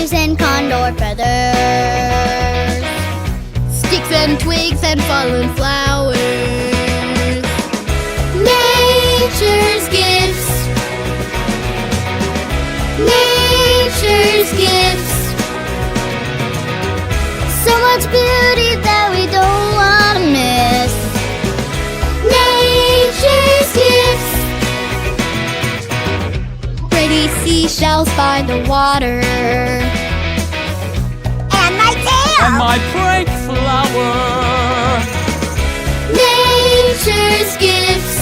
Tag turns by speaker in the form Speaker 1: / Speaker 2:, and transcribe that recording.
Speaker 1: Feathers and condor feathers,
Speaker 2: Sticks and twigs and fallen flowers.
Speaker 1: nature's gifts, nature's gifts. So much beauty that we don't want to miss. Nature's gifts.
Speaker 2: Pretty seashells by the water.
Speaker 1: And my tail.
Speaker 3: And my prank flower.
Speaker 1: Nature's gifts.